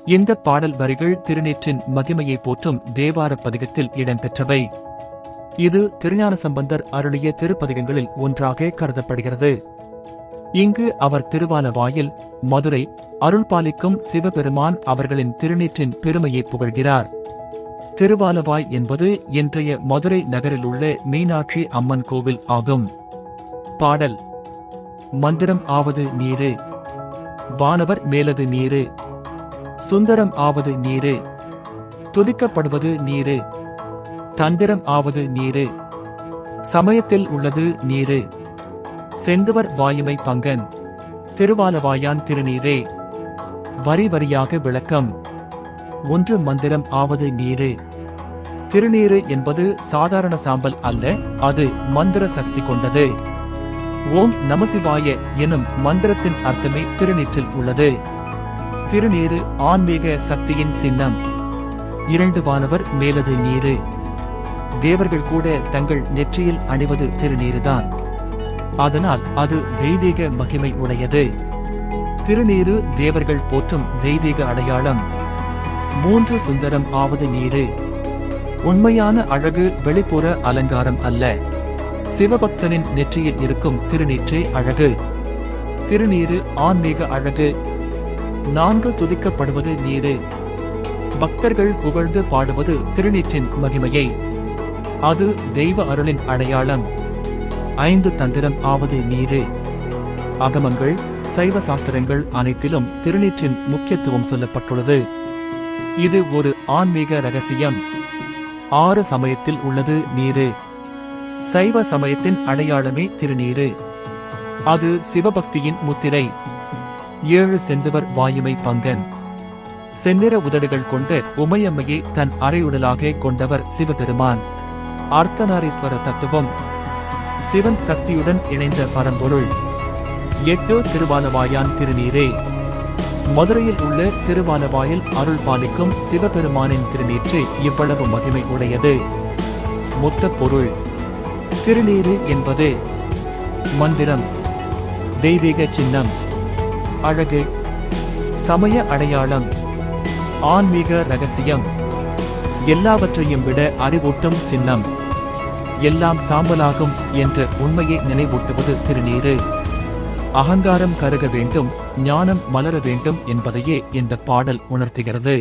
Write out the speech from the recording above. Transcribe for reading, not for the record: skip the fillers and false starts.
இந்த பாடல் வரிகள் திருநீற்றின் மகிமையை போற்றும் தேவார பதிகத்தில் இடம்பெற்றவை. இது திருஞான சம்பந்தர் அருளிய திருப்பதிகங்களில் ஒன்றாக கருதப்படுகிறது. இங்கு அவர் திருவாலவாயில், மதுரை அருள்பாலிக்கும் சிவபெருமான் அவர்களின் திருநீற்றின் பெருமையை புகழ்கிறார். திருவாலவாய் என்பது இன்றைய மதுரை நகரில் உள்ள மீனாட்சி அம்மன் கோவில் ஆகும். பாடல். மந்திரம் ஆவது நீரு, வானவர் மேலது நீரு, சுந்தரம் ஆவது நீரு, துதிக்கப்படுவது நீரு, தந்திரம் ஆவது நீரு, சமயத்தில் உள்ளது நீரு, செந்துவர் வாயுமை பங்கன், திருவாலவாயான் திருநீரே. வரி வரியாக விளக்கம். ஒன்று மந்திரம் ஆவது நீரு. திருநீரு என்பது சாதாரண சாம்பல் அல்ல, அது மந்திர சக்தி கொண்டது. ஓம் நமசிவாய எனும் மந்திரத்தின் அர்த்தமே திருநீற்றில் உள்ளது. திருநீரு ஆன்மீக சக்தியின் சின்னம். இரண்டு வானவர் மேலது நீரு. தேவர்கள் கூட தங்கள் நெற்றியில் அணிவது திருநீருதான். அதனால் அது தெய்வீக மகிமை உடையது. திருநீரு தேவர்கள் போற்றும் தெய்வீக அடையாளம். மூன்று சுந்தரம் ஆவது நீரு. உண்மையான அழகு வெளிப்புற அலங்காரம் அல்ல, சிவபக்தனின் நெற்றியில் இருக்கும் திருநீற்றே அழகு. திருநீரு ஆன்மீக அழகு. நான்கு துதிக்கப்படுவது நீரு. பக்தர்கள் புகழ்ந்து பாடுவது திருநீற்றின் மகிமையை. அது தெய்வ அருளின் அடையாளம். ஐந்து தந்திரம் ஆவது நீரு. அகமங்கள், சைவ சாஸ்திரங்கள் அனைத்திலும் திருநீற்றின் முக்கியத்துவம் சொல்லப்பட்டுள்ளது. இது ஒரு ஆன்மீக ரகசியம். ஆறு சமயத்தில் உள்ளது நீரு. சைவ சமயத்தின் அடையாளமே திருநீரு. அது சிவபக்தியின் முத்திரை. ஏழு செந்துவர் வாயுமை பங்கன். செந்நிற உதடுகள் கொண்ட உமையம்மையை தன் அரையுடலாக கொண்டவர் சிவபெருமான். அர்த்தநாரீஸ்வர தத்துவம். சிவன் சக்தியுடன் இணைந்த பரம்பொருள். எட்டு திருவாலவாயான் திருநீரே. மதுரையில் உள்ள திருவாலவாயில் அருள் பாலிக்கும் சிவபெருமானின் திருநீற்று இவ்வளவு மகிமை உடையது. மொத்த பொருள். திருநீரு என்பது மந்திரம், தெய்வீக சின்னம், அழகு, சமய அடையாளம், ஆன்மீக ரகசியம், எல்லாவற்றையும் விட அறிவூட்டும் சின்னம். எல்லாம் சாம்பலாகும் என்ற உண்மையை நினைவூட்டுவது திருநீரு. அகங்காரம் கருக வேண்டும், ஞானம் மலர வேண்டும் என்பதையே இந்த பாடல் உணர்த்துகிறது.